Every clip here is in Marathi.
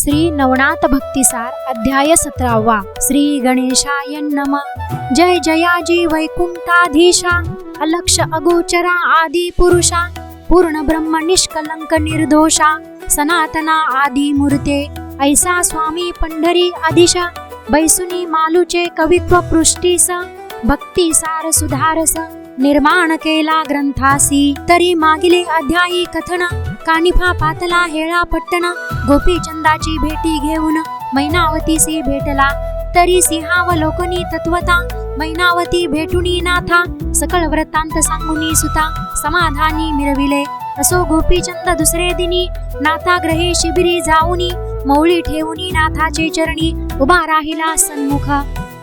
श्री नवनाथ भक्तिसार अध्याय 17 श्री गणेशाय नमः। जय जयाजी वैकुंठाधीशा अलक्ष अगोचरा आदि पुरुषा पूर्ण ब्रह्म निष्कलंक निर्दोषा सनातना आदि मूर्ते ऐसा स्वामी पंढरी आदिशा बैसुनी मालूचे कवित्व पृष्टीस भक्ती सार सुधारस निर्माण केला ग्रंथासी तरी मागिले अध्यायी कथन कानिफा पातला हेळा पट्टण गोपीचंदाची भेटी घेऊन मैनावतीसी भेटला तरी सिंहावलोकनी तत्वता मैनावती भेटुनी नाथा सकळ वृत्तांत सांगुनी सुता समाधानी मिरविले असो गोपीचंद दुसरे दिनी नाथाग्रहे शिबिरी जाऊनी मौळी ठेवुनी नाथाचे चरणी उभा राहिला सन्मुख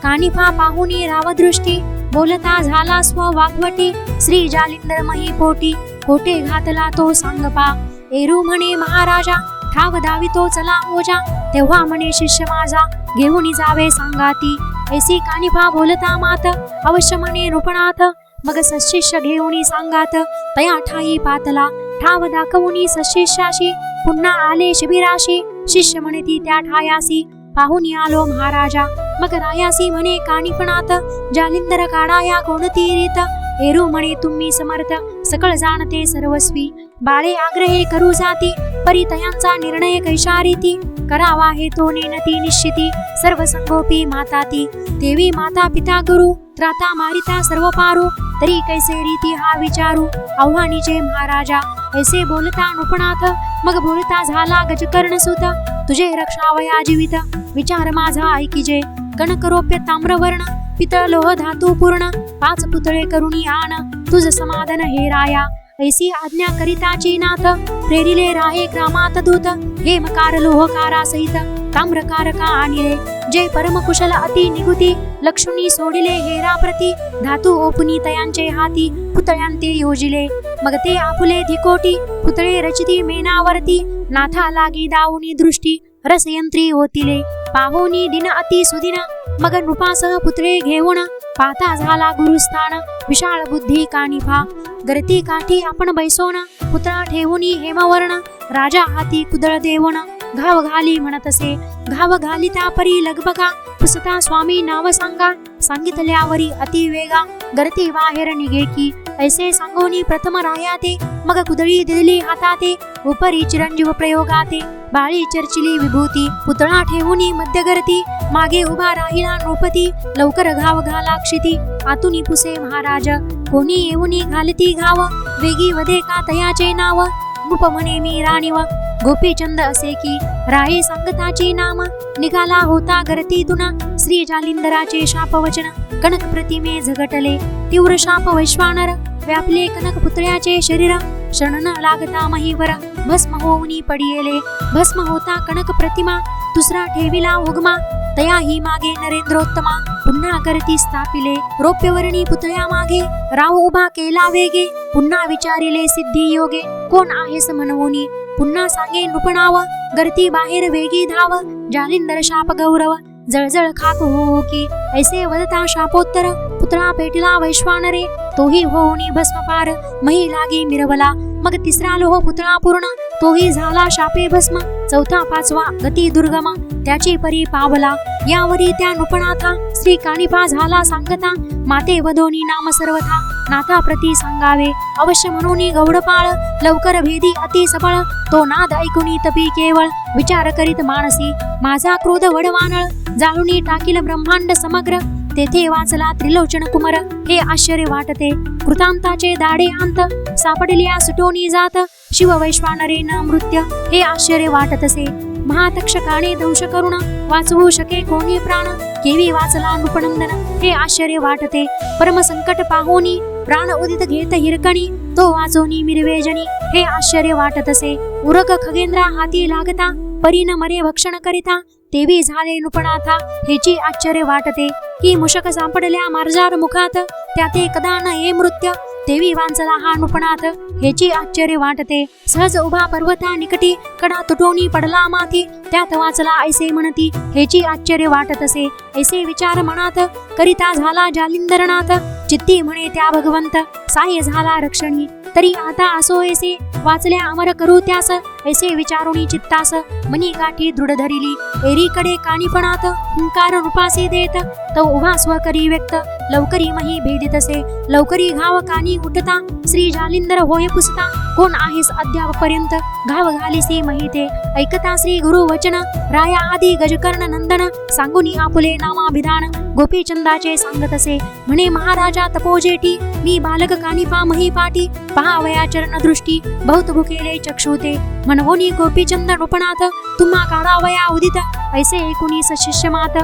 कानिफा पाहुनी रावदृष्टी बोलता झाला स्ववाग्वटी श्री जालिंदर मही पोटी कोटे घातला तो सांगपा एरू म्हणे महाराजा ठाव दावितो चला ओजा तेव्हा म्हणे शिष्य माझा घेऊन जावे सांगाती ऐसी कानिफा बोलता मात अवश्य म्हणे नृपणाथ मग सशिष्य घेऊन सांगात तया ठाई पातला ठाव दाखवुनी सशिष्याशी पुन्हा आले शिबिराशी शिष्य म्हणती त्या ठायासी पाहुनी आलो महाराजा मग रायासी म्हणे कानिफनाथ जालिंदर काढाया कोणती रीत एरू म्हणे तुम्ही समर्थ सकळ जाणते सर्वस्वी बाळे आग्रहे करू जाती परी तयांचा निर्णय कैशा रीती करावा हे तो नेनती निश्चिती सर्व संगोपी माता ती देवी माता पिता गुरु त्राता मारिता सर्व पारू तरी कैसे रीती हा विचारू आव्हानीचे महाराजा ऐसे बोलता नृपनाथ मग बोलता झाला गजकर्ण सुत तुझे रक्षावया जीवित विचार माझा ऐकिजे कणकरोप्य ताम्रवर्ण पितळ लोह धातू पूर्ण 5 पुतळे करुणी आण तुझ समाधान हे राया ऐसी आज्ञा करिताची नाथ प्रेरिले राहे ग्रामात दूत हे मकार लोहकारा सहित ताम्रकारका आणिले जे परमकुशल अति निगुती लक्ष्मी सोडिले हेरा प्रती धातू ओपुनी तयांचे हाती पुतळ्यांते योजिले मग ते आपुले धिकोटी पुतळे रचिती मेनावरती नाथा लागी दावुनी दृष्टी रसयंत्री होतिले पाहोनी दिन अति सुदिन मग नृपासह पुतळे घेऊन पाता झाला गुरुस्थान विशाळ बुद्धी कानिफा गर्ती काठी आपण बैसोन पुतळा ठेवुनी हेमवर्ण राजा हाती कुदळ देवण घाव घाली म्हणतसे घाव घालिता परी लगबगा पुसता स्वामी नाव सांगा सांगितल्यावरी अति वेगा गर्ती बाहेर निघे की ऐसे सांगोनी प्रथम रायाते मग कुदळी दिली हाताते उपरी चिरंजीव प्रयोगाते बाळी चर्चिली विभूती पुतळा ठेवुनी मध्यगर्ती मागे उभा राहिला नृपती लवकर घाव घाला क्षिती आतुनी पुसे महाराज कोणी येऊनी घालती घाव वेगी वदे का तयाचे नाव नृप म्हणे मी राणीव गोपीचंद असे की राये सांगताची नाम निघाला होता गर्तीतून श्री जालिंदराचे शापवचन कनक प्रतिमे झगटले तीव्र शाप वैश्वानर व्यापले कनक पुतळ्याचे शरीर शरण न लागता महीवर भस्म होऊनी पडियेले भस्म होता कनक प्रतिमा दुसरा ठेविला उगमा तया ही मागे नरेंद्रोत्तमा पुन्हा करती स्थापिले रौप्यवर्णी पुतळ्या मागे राव उभा केला वेगे पुन्हा विचारिले सिद्धी योगे कोण आहेस म्हणवोनी पुन्हा सांगे नृपणाव गर्ती बाहेर वेगी धाव जालिंदर शाप गौरव जळजळ खाक हो की ऐसे वदता शापोत्तर पुतळा पेटला वैश्वानरे तोही होऊनी भस्मपार मही लागी मिरवला मग तिसरा लोह पुतळा पूर्ण तोही झाला शापे भस्म चौथा 5वा गती दुर्गम त्याची परी पावला यावरी त्या नृपनाथा श्री कानिफा झाला सांगता माते वदोनी नाम सर्वथा नाथा प्रती सांगावे अवश्य म्हणूनी गौडपाळ लवकर भेदी अति सबळ तो नाद ऐकुनी तपी केवळ विचार करीत मानसी माझा क्रोध वडवानळ जाळुनी टाकील ब्रह्मांड समग्र तेथे वाचला त्रिलोचन कुमार हे आश्चर्य वाटते कृतांताचे दाडे अंत सापडल्या सुटोनी जात शिव वैश्वानरे न मृत्य हे आश्चर्य वाटतसे महातक्षकाने दंश करुण वाचवू शके कोणी प्राण केवी वाचला नृपनंदन हे आश्चर्य वाटते परम संकट पाहोनी प्राण उदित घेत हिरकणी तो वाचोनी मिरवेजनी हे आश्चर्य वाटतसे उरक खगेंद्रा हाती लागता परीन मरे भक्षण करिता तेवी झाले नृपनाथा हेची आश्चर्य वाटते की मुशक सापडल्या मार्जार मुखात त्याते कदा न ये मृत्य तेवी वांचला हा नृपनाथ हेची आश्चर्य वाटते सहज उभा पर्वता निकटी कडा तुटोनी पडला माथी त्यात वाचला ऐसे म्हणती हेची आश्चर्य वाटतसे ऐसे विचार मनात करिता झाला जालिंदरनाथ चित्ती म्हणे त्या भगवंत साह्य झाला रक्षणी तरी आता असो ऐसे वाचल्या अमर करू त्यास ऐसे विचारुणी चित्तास मनी गाठी दृढ धरिली एरीकडे काणीपणात हुंकार रूपासे देत तो उभा स्वकरी व्यक्त लवकरी मही भेदितसे लवकरी घाव कानी उठता श्री जालिंदर होय पुसता कोण आहेस अद्यापपर्यंत घाव घालिसी महिते ऐकता श्री गुरु वचन राया आदी गजकर्ण नंदन सांगुनी आपुले नामाभिधान गोपीचंदाचे सांगतसे म्हणे महाराजा तपोजेटी मी बालक कानिपा मही पाटी पहावया चरण दृष्टी बहुत भुकेले चक्षुते म्हणवोनी गोपीचंद नृपणात तुम्हा काढावया उदित ऐसे 19 शिष्यमात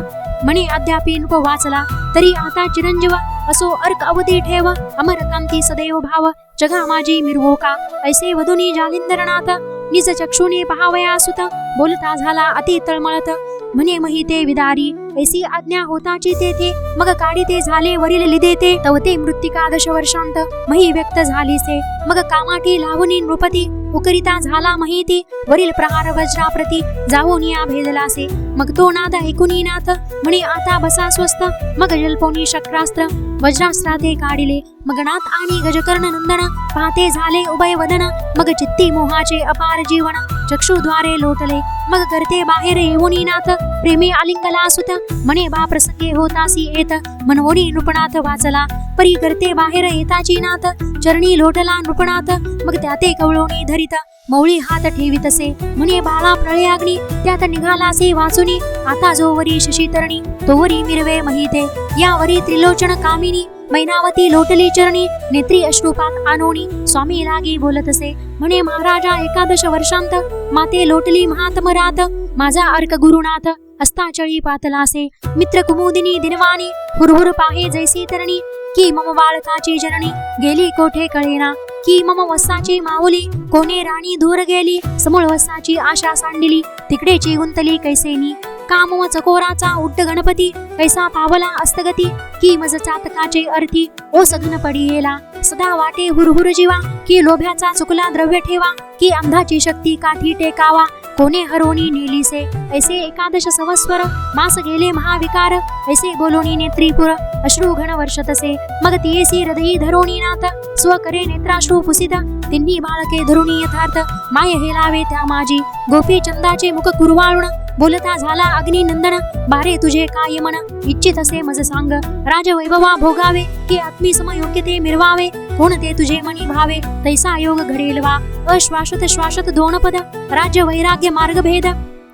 म्हणे अद्यापि नको वाचला तरी आता चिरंजीव असो अर्क अवधी ठेव अमर कांती सदैव भाव जगा माझी मिरवो का ऐसे वधुनी जालिंदरनाथ निज चक्षुने पहावया सुत बोलता झाला अति तळमळत म्हणे महिते विदारी ऐसी आज्ञा होताची तेथे मग काढीते झाले वरील लिदेते तव ते मृत्तिका दशवर्षांत मही व्यक्त झालीसे मग कामाटी लावणी नृपती उकरिता झाला महिती वरील प्रहार वज्राप्रती जावोनिया भेदलासे मग तो नाद ऐकुनी नाथ म्हणे आता बसा स्वस्थ मग जल्पोनी शक्रास्त्र वज्रास्त्राते काढिले मग नाथ आणि गजकर्ण नंदन पाहते झाले उभय वदन मग चित्ती मोहाचे अपार जीवन चक्षुद्वारे लोटले मग करते बाहेर येऊनी नाथ प्रेमी आलिंगला सुत म्हणे बा प्रसंगे होतासी येत मनवोनी नृपणात वाचला परी करते बाहेर येताची नाथ चरणी लोटला नृपणात मग त्याते कवळोनी धरित मौळी हात ठेवितसे म्हणे बाळा प्रळयाग्नी त्यात निघालासे वाचुनी आता जोवरी शशीतरणी तोवरी मिरवे महिते यावरी त्रिलोचन कामिनी मैनावती लोटली चरणी नेत्री अश्रुपात आणोनी स्वामी लागी बोलतसे म्हणे महाराजा 11 वर्षांत माते लोटली महात्मरात माझा अर्क गुरुनाथ अस्ताचळी पातलासे मित्र कुमुदिनी दिनवाणी हुरहुर पाहे जैसी तरणी की मम बाळकाची जननी गेली कोठे कळेना की मम वसाची माऊली कोणे राणी दूर गेली समूळ वसाची आशा सांडिली तिकडेची गुंतली कैसेनी कामव चकोराचा उड्ड गणपती कैसा पावला अस्तगती की मज चातकाचे अर्थी ओ सघन पडियेला सदा वाटे हुरहुर जीवा की लोभ्याचा चुकला द्रव्य ठेवा की अंधाची शक्ती काठी टेकावा कोणे हरवणी नेलीसे ऐसे 11 संवत्सर मास गेले महाविकार ऐसे बोलोनी नेत्रीपुर अश्रू घन वर्षतसे मग तियेसी हृदयी धरोणी नाथ स्वकरे नेत्राश्रू पुसित तिन्ही बाळके धरुणी यथार्थ माय हेलावे त्या माझी गोपी चंदाचे मुख कुरवाळून बोलता झाला अग्नी नंदन बारे तुझे काय मन इच्छित असे मज सांग राजवैभवा भोगावे की आत्मी समयोग्य ते मिरवावे कोणते तुझे मनी भावे तैसा योग घडेलवा अश्वासत श्वासत दोन पद राज्य वैराग्य मार्ग भेद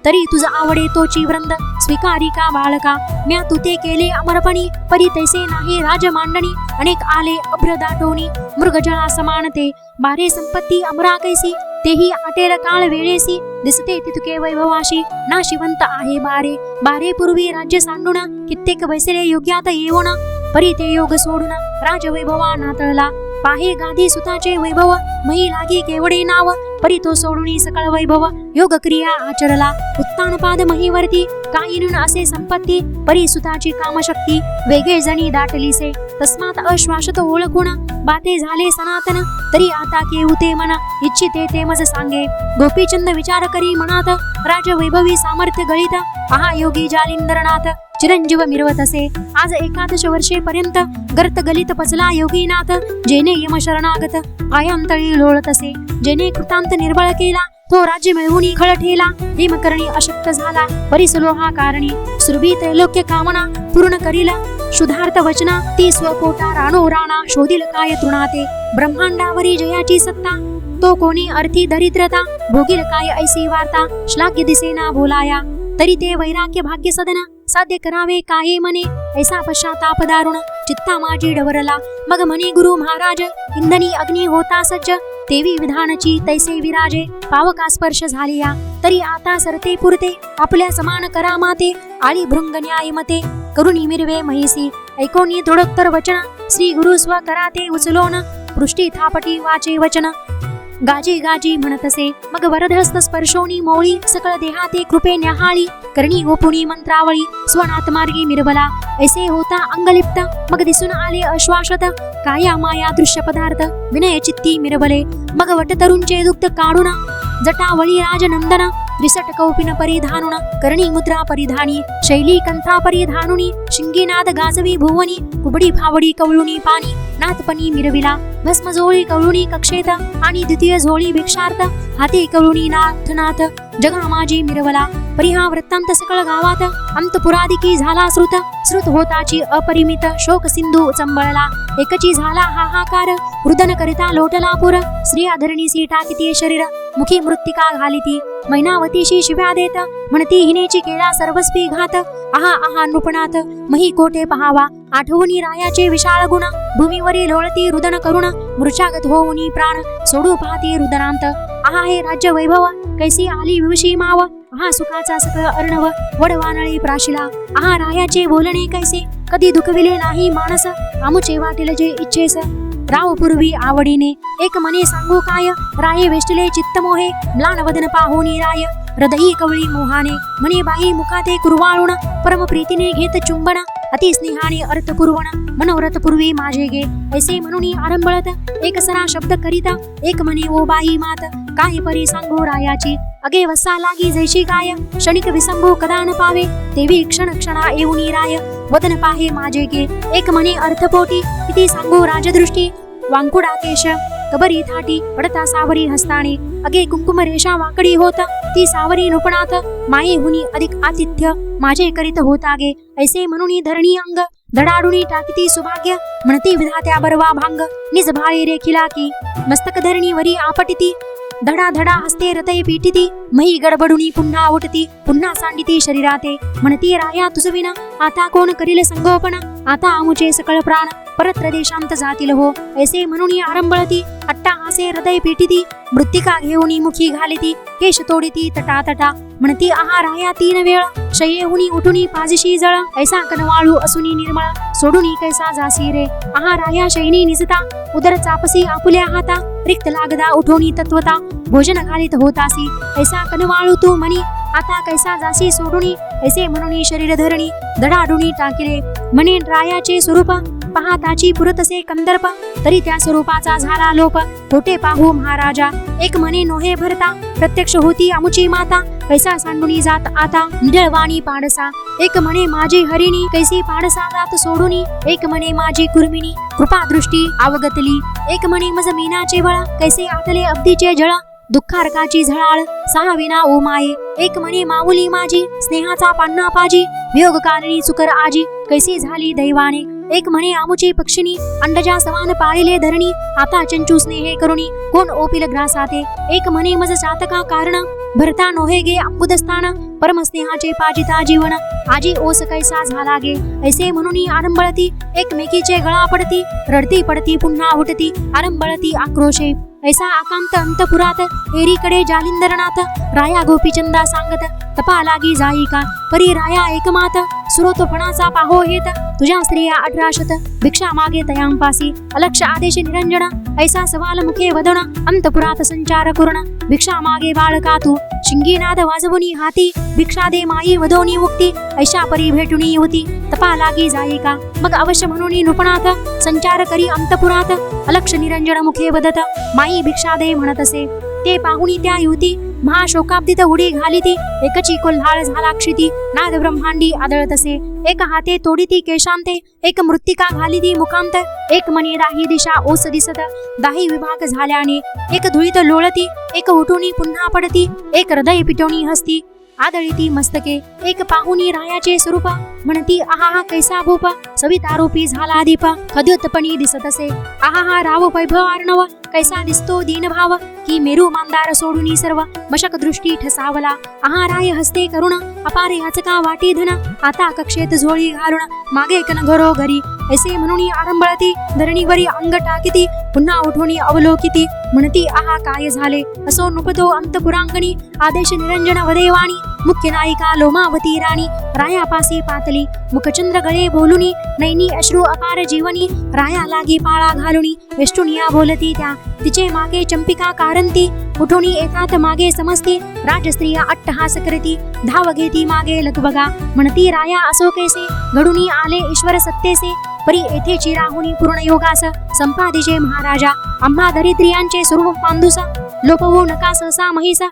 तरी तुझ आवडे तोची वृंद स्वीकारी का बाळका म्या तुते केले अमरपणी परी तैसे नाही राज मांडणी अनेक आले अभ्र दाटोनी मृगजळा समानते बारे संपत्ती अमरा कैसी तेही आटेल काळ वेळेसी दिसते तितके वैभवाशी नाशिवंत आहे बारे बारे पूर्वी राज्य सांडून कित्येक वैसले योग्यात येऊन परी ते योग सोडून राजवैभवा नातळला पाहे गादी सुताचे वैभव मही लागी केवडे नाव परी तो सोडून सकळ वैभव योग क्रिया आचरला उत्तानपाद महीवरती काहीन असे संपत्ती परी सुताची कामशक्ती वेगळे जणी दाटलीसे तस्मात अश्वासत ओळखून बाते झाले सनातन तरी आता केऊते मन इच्छिते ते मज सांगे गोपीचंद विचार करी मनात राजवैभवी सामर्थ्य गळित पहा योगी जालिंदरनाथ चिरंजीव मिरवत असे आज 11 वर्षेपर्यंत गर्त गलित पचला योगीनाथ जेने यम शरणागत पायांतळी लोळत असे जेने कृतांत निर्बळ केला तो राज्य मिळवून खळ ठेला हेमकरणी अशक्त झाला परिसलोहा कारणी सुरभी त्रैलोक्य कामना पूर्ण करीला शुद्धार्थ वचना ती स्वपोटा राणो राणा शोधिल काय तृणाते ब्रह्मांडावरी जयाची सत्ता तो कोणी अर्थी दरिद्रता भोगील काय ऐसी वार्ता श्लाघ्य दिसेना बोलाया तरी ते वैराग्य भाग्य सदना साध्य करावे काये मने ऐसा पश्चाताप दारुण चित्ता माझी डवरला मग म्हणे गुरु महाराज इंधनी अग्नी होता सज्ज तेवी विधानची तैसे विराजे पावका स्पर्श झालिया तरी आता सरते पुरते आपल्या समान करामाते आळी भृंग न्याय मते करुणी मिरवे महिसी ऐकोनी दृढोत्तर वचन श्री गुरु स्व कराते उचलोन पृष्टी थापटी वाचे वचन गाजी गाजी म्हणतसे मग वरदहस्त स्पर्शोनी मोळी सकळ देहाते कृपे न्याहाळी करणी गोपुणी मंत्रावळी स्वनात मार्गी मिरवला ऐसे होता अंगलिप्त मग दिसून आले अश्वासत काया माया दृश्य पदार्थ विनय चित्ती मिरवले मग वटतरुंचे दुग्ध काढून जटावळी राजनंदन विसट कौपिन परिधानुन करणी मुद्रा परिधानी शैली कंथा परिधानुनी शिंगीनाद गाजवी भुवनी कुबडी फावडी कवळुनी पाणी नाथपणी मिरविला भस्म जोळी कवळुणी कक्षेत आणि द्वितीय झोळी भिक्षार्थ हाती कवळुणी नाथनाथ जगा माझी मिरवला परिहा वृत्तांत सकळ गावात अंतपुरादिकी झाला श्रुत होताची अपरिमित शोक सिंधू चंबळला एकची झाला हाहाकार रुदन करिता लोटला पुर स्त्रिया धरणीसी टाकिती शरीर मुखी मृत्तिका घालिती मैनावतीशी शिव्या देत म्हणती हिनेची केला सर्वस्वी घात आहा नृपणात मही कोठे पहावा आठवणी रायाचे विशाळ गुण भूमीवरी लोळती रुदन करुण मृचागत होऊनी प्राण सोडू पाहती रुदनांत आहा हे राज्य वैभव कैसी आली विवशी माव आहा सुखाचा सकळ अर्णव वडवानळी प्राशिला आहा रायाचे बोलणे कैसे कधी दुखविले नाही मानस आमुचे वाटेल जे इच्छेस राव पूर्वी आवडीने एक मने सांगू काय राये वेष्टले चित्त मोहे म्लान वदन पाहोनी राय हृदयी कवळी मोहाने म्हणे बाई मुखाते कुरवाळून परम प्रीतीने घेत चुंबन अति स्नेहाने अर्थ पुरवण मनोरथ पूर्वी माझे गे ऐसे म्हणून आरंभळत एक सरा शब्द करीता एक म्हणे ओ बाई मात काही परी सांगू रायाची अगे वसा लागी जैशी काय क्षणिक विसंभू कदा न पावे तेवी क्षण क्षणा येऊनी राय वदन पाहे माझे गे एक म्हणे अर्थपोटी किती सांगू राजदृष्टी वांकुडा केश कबरी थाटी पडता सावरी हस्ताने अगे कुंकुम रेषा वाकडी होत ती सावरी नृपणात माये हुनी अधिक आतिथ्य माझे करीत होता गे ऐसे म्हणून धरणी अंग धडाडुनी टाकिती सुभाग्य म्हणती विधात्या बरवा भांग निज भाळी रेखिला की मस्तक धरणी वरी आपटिती धडा धडा हस्ते हृदय पीटिती मही गडबडुनी पुन्हा उठती पुन्हा सांडिती शरीराते म्हणती राया तुझविना आता कोण करील संगोपन आता आमुचे सकळ प्राण परत्र देशांत जातील हो ऐसे म्हणून आरंभळती अट्टाहासे हृदय पीटिती मृत्तिका घेऊनी मुखी घालिती केश तोडिती तटा म्हणती आहा राया तीन वेळ शय्येहुनी उठुनी पाजिशी जळ ऐसा कनवाळू असुनी निर्मळ सोडुनी कैसा जासी रे आहा राया शयनी निजता उदर चापसी आपुल्या हाता रिक्त लागदा उठोनी तत्वता भोजन घालित होतासी ऐसा कनवाळू तू मनी आता कैसा जासी सोडुनी ऐसे म्हणून शरीर धरणी धडाडुनी टाकिले म्हणे रायाचे स्वरूप पाहताची पुरतसे कंदर्प तरी त्या स्वरूपाचा झाला लोप तोटे पाहू महाराजा एक म्हणे नोहे भरता प्रत्यक्ष होती आमुची माता कैसा सांडुनी जात आता निडळवाणी पाडसा एक म्हणे माझी हरिणी कैसी पाडसा जात सोडुनी एक म्हणे माझी कुर्मिणी कृपा दृष्टी अवगतली एक म्हणे मज मीनाचे बळ कैसे आतले अब्दीचे जळ दुःखारकाची झळाळ सहा विना ओ माये एक म्हणे माऊली माझी स्नेहाचा पान्ना पाजी वियोगकारिणी चुकर आजी कैसी झाली दैवाने एक म्हणे आमुची पक्षिणी अंडजा समान पाळिले धरणी आता चंचू स्नेहे करुणी कोण ओपिल ग्रासाते एक म्हणे मज चातका कारण भरता नोहे गे अंबुदस्थान परम स्नेहाचे पाजिता जीवन आजी ओस कैसा झाला गे ऐसे म्हणून आरंभळती एकमेकीचे गळा पडती रडती पडती पुन्हा उठती आरंभळती आक्रोशे ऐसा आकांत अंतपुरात एरीकडे जालिंदरनाथ राया गोपीचंदा सांगत तपा लागी जाई का परी राया एकमात सुरोतपणाचा पाहो हेत तुझ्या स्त्रिया 18 भिक्षा मागे तयांपासी अलक्ष आदेश निरंजन ऐसा सवाल मुखे वदन अंतपुरात संचार करुण भिक्षा मागे बाळका तू शिंगीनाद वाजवुनी हाती भिक्षा दे माई वदोनी मुक्ती ऐशा परी भेटुनी होती तपा लागी जाई का मग अवश्य म्हणून नृपणात संचार करी अंतपुरात अलक्ष निरंजन मुखे वदत माई भिक्षा दे म्हणत असे ते पाहुणी त्या युवती महाशोकाब्दीत उडी घालिती एकची कोल्हाळ झाला क्षिती नाद ब्रह्मांडी आदळत असे एक हाते तोडीती केशांते एक मृत्तिका घालिती मुखांत एक मनी दाही दिशा ओस दिसत दाही विभाग झाल्याने एक धुळीत लोळती एक उठुनी पुन्हा पडती एक हृदय पिटवणी हसती आदळीती मस्तके एक पाहुणी रायाचे स्वरूप म्हणती आहा कैसा भूप सवितारूपी झाला दीप खद्योतपणी दिसत असे आहा राव वैभव अर्णव कैसा दिसतो दीनभाव की मेरू मांदार सोडूनी सर्व मशक दृष्टी ठसावला आहा राय हस्ते करुण अपारे हचका वाटी धन आता कक्षेत झोळी घालून मागे कन घरो घरी ऐसे म्हणून आरंभळती धरणीवरी अंग टाकिती पुन्हा उठोनी अवलोकिती म्हणती आहा काय झाले असो नुपतो अंतपुरांगणी आदेश निरंजन वदेवाणी मुख्य नायिका लोमावती राणी रायापासी पातली मुखचंद्र गळे बोलुनी नैनी अश्रू अपार जीवनी राया लागी पाळा घालुनी वेष्टुनिया बोलती त्या तिचे मागे चंपिका कारंती उठोनी येतात मागे समजती राजस्त्रिया अट्टहास करती धाव घेती मागे लकबगा म्हणती राया असो कैसे घडुनी आले ईश्वर सत्तेसे परी येथेची राहुनी पूर्ण योगास संपादिजे महाराजा आम्हा दरिद्रियांचे स्वरूप पांदुसा लोपवू नका सहसा महिसा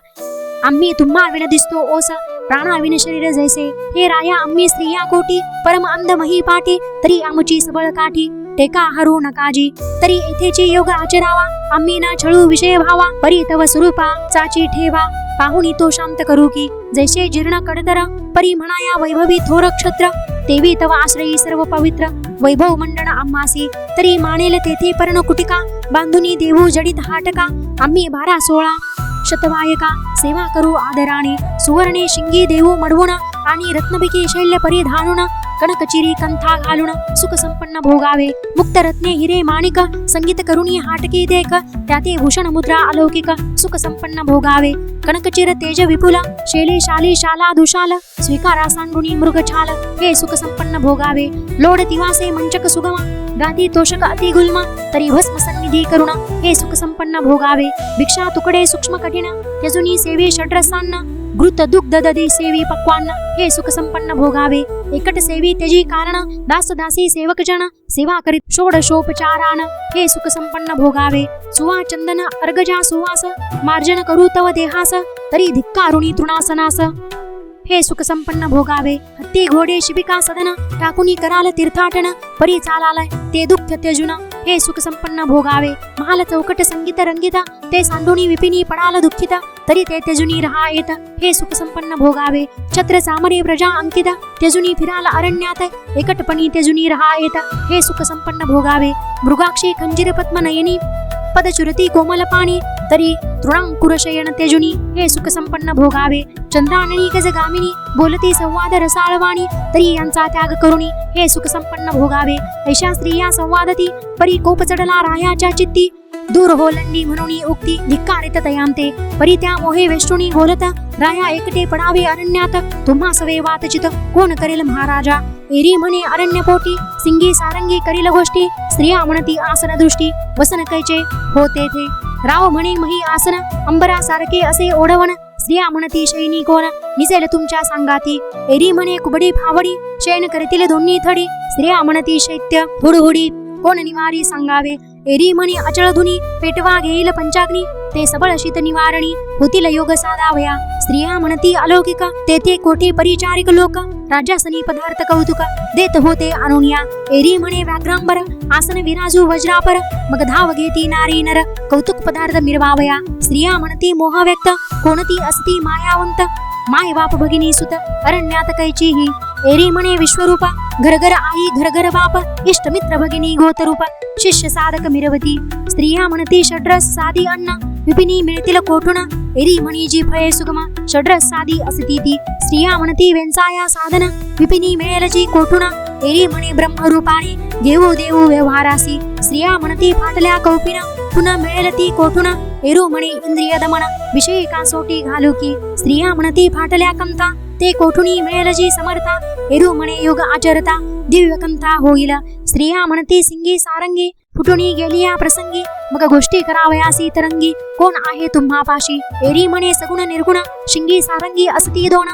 आम्ही तुम्हा विण दिसतो ओस प्राणाविन शरीर जैसे हे राया आम्ही स्त्रिया कोटी परम अंध मही पाटी तरी आमची सबळ काठी टेका हरू नकाजी तरी येथेची योग आचरावा आम्ही ना छळू विषय भावा परी तव स्वरूपा चाची ठेवा पाहुनी तो शांत करू की जैसे जीर्ण कडतर परी म्हणाया वैभवी थोर क्षत्र तेवी तव आश्रयी सर्व पवित्र वैभव मंडन आम्हासी तरी मानेल तेथे पर्ण कुटिका बांधुनी देऊ जडित हाटका आम्ही 12-16 शतवायका सेवा करू आदराने सुवर्णे शिंगी देऊ मडवून आणि रत्नबिकी शैल्य परिधानुन कणकचिरी कंथा घालून सुख संपन्न भोगावे मुक्त रत्ने हिरे माणिक संगीत करुणी हाटकी देख त्याते भूषण मुद्रा अलौकिक सुख संपन्न भोगावे कणकचिर तेज विपुल शेले शाली शाला दुशाल स्वीकारा सांडुनी मृग छाल हे सुख संपन्न भोगावे लोड तिवासे मंचक सुगम गादी तोषक अति गुल्म तरी भस्म सन्निधी करुण हे सुख संपन्न भोगावे भिक्षा तुकडे सूक्ष्म कठीण त्यजुनी सेवी षड्रसान्न घृत दुग्ध दधी सेवी पक्वान्न हे सुख संपन्न भोगावे एकट सेवी त्यजी कारण दास दासी सेवक जन सेवा करीत षोडशोपचारान हे सुख संपन्न भोगावे सुवा चंदन अर्गजा सुवास मार्जन करू तव देहास तरी धिक्कारुणी तृणासनास हे सुख संपन्न भोगावे हत्ती घोडे शिबिका सदन टाकुनी कराल तीर्थाटन परी चालालाय ते दुःख त्यजुन हे सुख संपन्न भोगावे महाल चौकट संगीत रंगीत ते सांडुनी विपिनी पडाल दुःखित तरी ते त्यजुनी रहा येत हे सुख संपन्न भोगावे छत्र सामरे प्रजा अंकित त्यजुनी फिराल अरण्यात एकटपणी त्यजुनी रहा येत हे सुख संपन्न भोगावे मृगाक्षी खंजीर पद्मनयनी पदचुरती कोमल पाणी तरी तृणांकुर शयन त्यजुनी हे सुख संपन्न भोगावे चंद्राननी गजगामिनी बोलती संवाद रसाळवाणी तरी यांचा त्याग करुणी हे सुख संपन्न भोगावे ऐशा स्त्रिया संवादती परी कोप चढला रायाच्या चित्ती दूर होलंडी म्हणून उक्ती धिक्कारित तयांते परी त्या मोहे वेष्टुनी बोलत राया एकटे पडावे अरण्यात तुम्हा सवे वातचित कोण करेल महाराजा एरी म्हणे अरण्यपोटी सिंगी सारंगी करील गोष्टी स्त्रिया म्हणती आसन दृष्टी वसन कैचे होते थे राव म्हणे मही आसन अंबरासारखे असे ओढवण स्त्रिया म्हणती शैनी कोण निसेल तुमच्या सांगाती एरी म्हणे कुबडी फावडी शयन करतील दोन्ही थडी स्त्रिया म्हणती शैत्य हुडहुडी कोण निवारी सांगावे एरी म्हणे अचळ धुनी पेटवा घेईल पंचाग्नी ते सबळ शीत निवारणी होतील योग साधावया स्त्रिया म्हणती अलौकिक तेथे कोठी परिचारिक लोक राजासनी पदार्थ कौतुक देत होते अनुनिया एरी म्हणे व्याघ्रांबर आसन विराजू वज्रापर मग धाव घेती नारी नर कौतुक पदार्थ मिरवावया स्त्रिया म्हणती मोह व्यक्त कोणती असती मायावंत माय बाप भगिनी सुत अरण्यात कैचीही एरी म्हणे विश्वरूपा घरघर आई घरघर बाप इष्टमित्र भगिनी गोतरूप शिष्य साधक मिरवती स्त्रिया म्हणती षड्रस साधी अन्न विपिनी मिळतील कोठून एरी म्हणी जी फळे सुगम षड्रस साधी असती ती स्त्रिया म्हणती वेंचाया साधन विपिनी मिळेल जी कोठून एरी म्हणे ब्रह्मरूपाणी घेऊ देऊ व्यवहारासी स्त्रिया म्हणती फाटल्या कौपिन पुन्हा मिळेल ती कोठून एरू म्हणे इंद्रिय दमन विषयी कासोटी घालू की स्त्रिया म्हणती फाटल्या कंथा ते कोठुनी मिळेल जी समर्था एरू म्हणे योग आचरता दिव्य कंथा होईल स्त्रिया म्हणती सिंगी सारंगी फुटुनी गेली या प्रसंगी मग गोष्टी करावयासी तरंगी कोण आहे तुम्हा पाशी एरी म्हणे सगुण निर्गुण शिंगी सारंगी असती दोन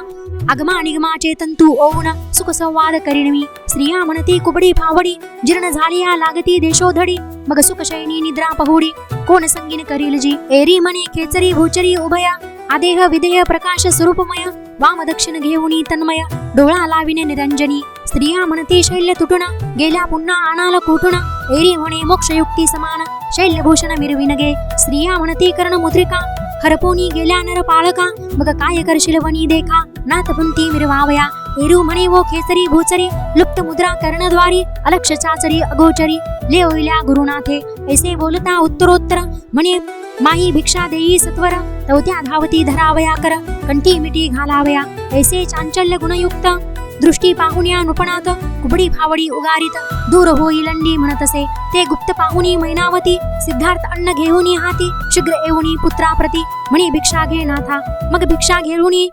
आगमा निगमाचे तंतू ओवून सुख संवाद करीणवी स्त्रिया म्हणती कुबडी फावडी जीर्ण झाली या लागती देशोधडी मग सुख शयनी निद्रा पहुडी कोण संगीन करील जी एरी म्हणे खेचरी भूचरी उभया आदेह विदेह प्रकाश स्वरूपमय वाम दक्षिण घेऊनी तन्मय डोळा लाविने निरंजनी स्त्रिया म्हणती शैल्य तुटून गेल्या पुन्हा आणाल कुठून एरी म्हणे मोक्षयुक्ती समान शैल्यभूषण मिरविन गे स्त्रिया म्हणती कर्ण मुद्रिका हरपोनी गेल्या नर पाळका मग काय करशील वनी देखा नाथ पंथी मिरवावया एरू म्हणे वो खेचरी भूचरी लुप्त मुद्रा कर्णद्वारी अलक्ष चाचरी अगोचरी लेवल्या गुरुनाथे ऐसे बोलता उत्तरोत्तर म्हणे माई भिक्षा देई सत्वर तवत्या धावती धरावया कर कंठी मिठी घालावया ऐसे चांचल्य गुणयुक्त दृष्टी पाहुण्या नुपणात कुबडी फावडी उगारीत दूर होई लंडी म्हणतसे ते गुप्त पाहुणी मैनावती सिद्धार्थ अन्न घेऊनी हाती शीघ्र येऊनी पुत्राप्रती म्हणे भिक्षा घे नाथा मग भिक्षा घेऊनी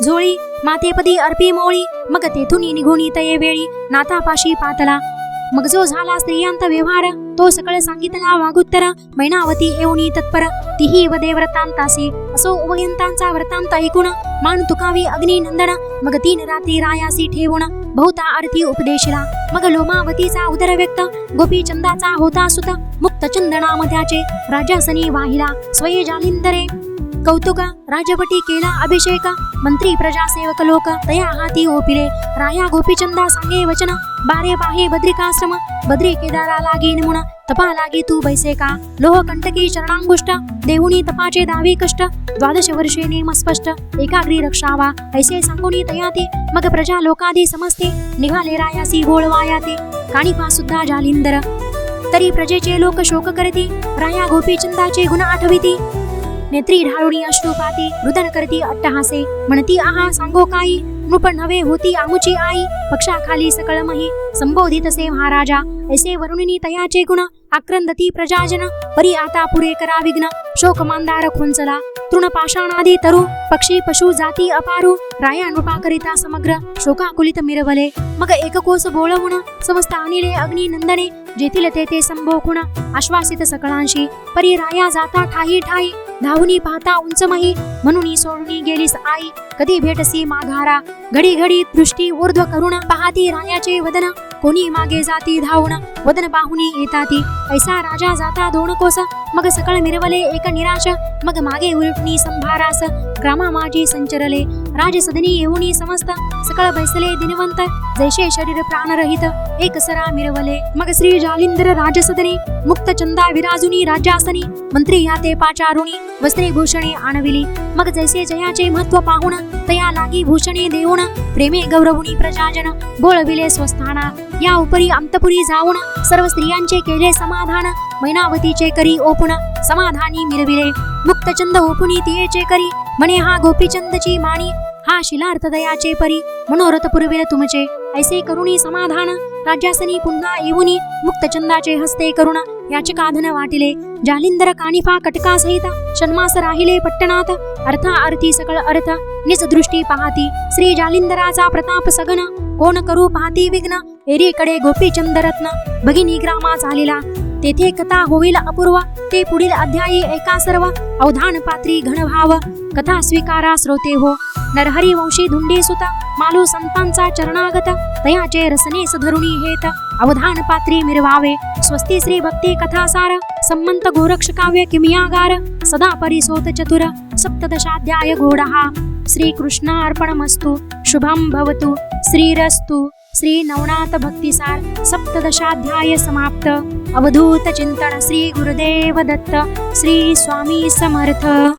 झोळी मातेपदी अर्पी मोळी मग तेथुनी निघुनी तये वेळी नाथापाशी पातला मग जो झाला स्त्रियांत व्यवहार तो सकळ सांगितला वागुत्तर मैनावती येऊनी तत्पर तिही वदे व्रतांतासी असो उभयंतांचा व्रतांत ऐकून मान तुकावी अग्नी नंदन मग 3 रात्री रायासी ठेवून बहुता अर्थी उपदेशिला मग लोमावतीचा उदर व्यक्त गोपीचंदाचा होता सुत मुक्त चंदनामध्याचे राजासनी वाहिला स्वये जालिंदरे कौतुका राजपटी केला अभिषेका मंत्री प्रजासेवक लोक तया हाती ओपिले राया गोपीचंदा सांगे वचन बारे बाहे बद्रिकाश्रम बद्री केदारा लागी निमुण तपा लागी तू बैसे का लोह कंटकी चरणांगुष्ट देहुनी तपाचे दावी कष्ट 12 वर्षे नेम स्पष्ट एकाग्री रक्षावा ऐसे सांगुनी तयाते मग प्रजा लोकादी समजते निघाले रायासी गोळवायाते काणिपा सुद्धा जालिंदर तरी प्रजेचे लोक शोक करती राया गोपीचंदाचे गुण आठविती नेत्री ढाळुणी अश्रुपाती रुदन करती अट्टहासे म्हणती आहा सांगो काही नृप नव्हे होती आमुची आई पक्षाखाली सकळ मही संबोधित से महाराजा ऐसे वरुणिनी तयाचे गुण आक्रंदती प्रजाजन परी आता पुरे करा विघ्न शोक मांदार खुंचला तृण पाषाणादी तरु पक्षी पशु जाती अपारू राया नृपा करिता समग्र शोकाकुलित मिरवले मग एककोस बोळवून समस्त अनिले अग्नी नंदने जेथील तेथे संभोकुण आश्वासित सकळांशी परी राया जाता ठाई ठाई धावुनी पाहता उंचमही म्हणून सोडून गेलीस आई कधी भेटसी माघारा घडी घडी दृष्टी ऊर्ध्व करुण पाहती रायाचे वदन कोणी मागे जाती धावून वदन पाहुनी येताती ऐसा राजा जाता दोन कोस मग सकळ मिरवले एक निराश मग मागे उलटणी संभारास ग्रामा माझी संचरले राजसदनी येऊनी समस्त सकळ बैसले दिनवंत जैसे शरीर प्राणरहित एक सरा मिरवले मग श्री जालिंदर राजसदनी मुक्त चंदा विराजुनी राज्यासनी मंत्री याते पाचारुणी वस्त्रे भूषणे आणविली मग जैसे जयाचे महत्व पाहुण तया लागी भूषणे देऊन प्रेमे गौरवुनी प्रजाजन बोळविले स्वस्थाना या उपरी अंतपुरी जाऊन सर्व स्त्रियांचे केले समाधान मैनावतीचे करी ओपुण समाधानी मिरविले मुक्तचंद ओपुनी तियेचे करी म्हणे हा गोपीचंदची माणी हा शिलार्थ दयाचे परी मनोरथ पुरविल तुमचे ऐसे करुणी समाधान राज्यासनी पुन्हा येऊनी मुक्तचंदाचे हस्ते करुण याचिकाधन वाटिले जालिंदर कानिफा कटका सहित षण्मास राहिले पट्टणात अर्था अर्थी सकळ अर्थ निज दृष्टी पाहती श्री जालिंदराचा प्रताप सगन कोण करू पाहती विघ्न एरीकडे गोपीचंद रत्न भगिनी ग्रामा झालेला तेथे कथा होईल अपूर्व ते पुढील अध्यायी ऐका सर्व अवधान पात्री घनभाव कथा स्वीकारा श्रोते हो नरहरी वंशी धुंडी सुत मालू संतांचा चरणागत तयाचे रसनेस धरुणी हेत अवधान पात्री मिरवावे स्वस्ती श्री भक्ती कथासार संमंत गोरक्ष काव्य किमियागार सदा परिसोत चतुर सप्तदशाध्याय घोडहा श्री कृष्णार्पणमस्तु शुभम भवतु श्रीरस्तु श्री नवनाथ भक्तिसार सप्तदशाध्याय समाप्त अवधूत चिंतन श्री गुरुदेव दत्त श्री स्वामी समर्थ।